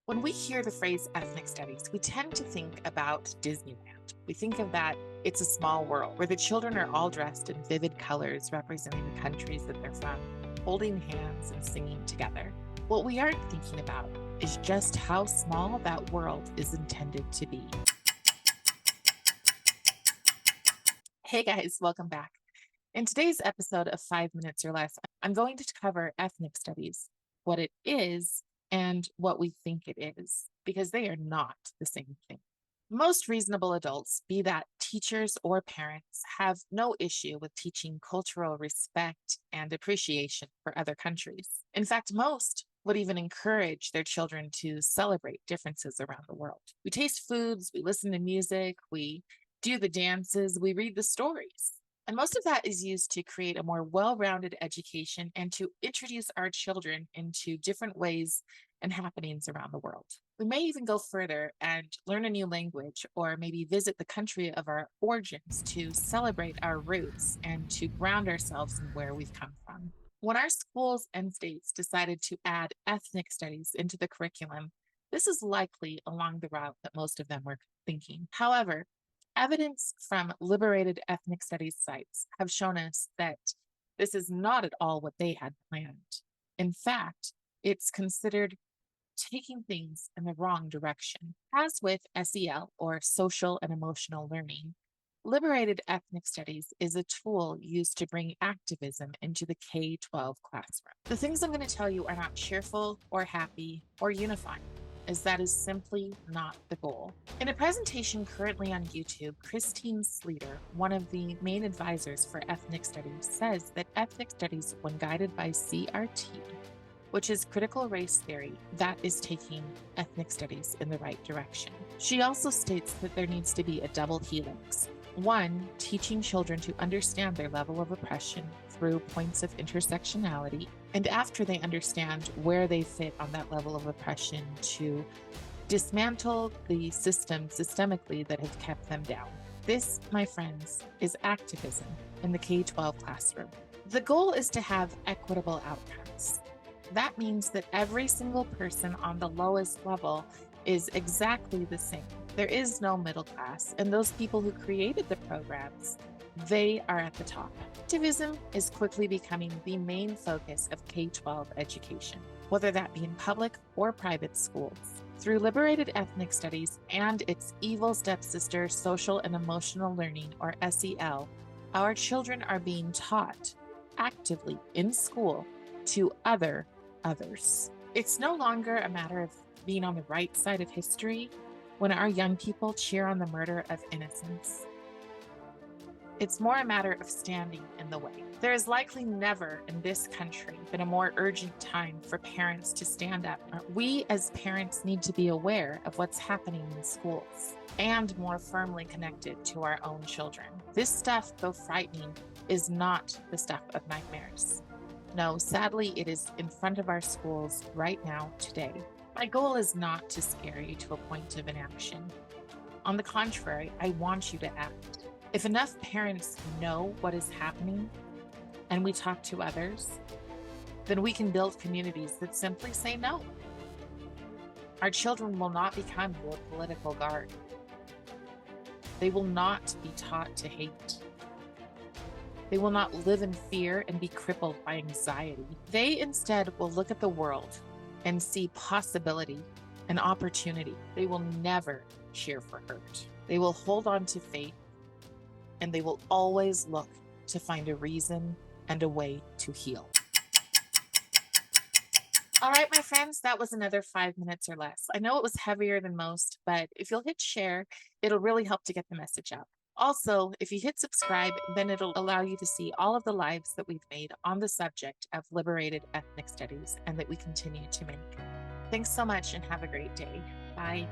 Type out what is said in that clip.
When we hear the phrase ethnic studies, we tend to think about Disneyland. We think of that it's a small world where the children are all dressed in vivid colors representing the countries that they're from, holding hands and singing together. What we aren't thinking about is just how small that world is intended to be. Hey guys, welcome back. In today's episode of 5 Minutes or Less, I'm going to cover ethnic studies, what it is, and what we think it is, because they are not the same thing. Most reasonable adults, be that teachers or parents, have no issue with teaching cultural respect and appreciation for other countries. In fact, most would even encourage their children to celebrate differences around the world. We taste foods, we listen to music, we do the dances, we read the stories. And most of that is used to create a more well-rounded education and to introduce our children into different ways and happenings around the world. We may even go further and learn a new language or maybe visit the country of our origins to celebrate our roots and to ground ourselves in where we've come from. When our schools and states decided to add ethnic studies into the curriculum, this is likely along the route that most of them were thinking. However, evidence from liberated ethnic studies sites have shown us that this is not at all what they had planned. In fact, it's considered taking things in the wrong direction. As with SEL, or social and emotional learning, liberated ethnic studies is a tool used to bring activism into the K-12 classroom. The things I'm going to tell you are not cheerful or happy or unifying, as that is simply not the goal. In a presentation currently on YouTube, Christine Sleater, one of the main advisors for ethnic studies, says that ethnic studies, when guided by CRT, which is critical race theory, that is taking ethnic studies in the right direction. She also states that there needs to be a double helix. One, teaching children to understand their level of oppression through points of intersectionality, and after they understand where they fit on that level of oppression, to dismantle the system systemically that have kept them down. This, my friends, is activism in the K-12 classroom. The goal is to have equitable outcomes. That means that every single person on the lowest level is exactly the same. There is no middle class, and those people who created the programs, they are at the top. Activism is quickly becoming the main focus of K-12 education, whether that be in public or private schools. Through liberated ethnic studies and its evil stepsister, social and emotional learning, or SEL, our children are being taught actively in school to others. It's no longer a matter of being on the right side of history when our young people cheer on the murder of innocents. It's more a matter of standing in the way. There has likely never in this country been a more urgent time for parents to stand up. We as parents need to be aware of what's happening in schools and more firmly connected to our own children. This stuff, though frightening, is not the stuff of nightmares. No, sadly, it is in front of our schools right now, today. My goal is not to scare you to a point of inaction. On the contrary, I want you to act. If enough parents know what is happening and we talk to others, then we can build communities that simply say no. Our children will not become your political guard. They will not be taught to hate. They will not live in fear and be crippled by anxiety. They instead will look at the world and see possibility and opportunity. They will never cheer for hurt. They will hold on to faith, and they will always look to find a reason and a way to heal. All right, my friends, that was another 5 minutes or less. I know it was heavier than most, but if you'll hit share, it'll really help to get the message out. Also, if you hit subscribe, then it'll allow you to see all of the lives that we've made on the subject of liberated ethnic studies and that we continue to make. Thanks so much and have a great day. Bye.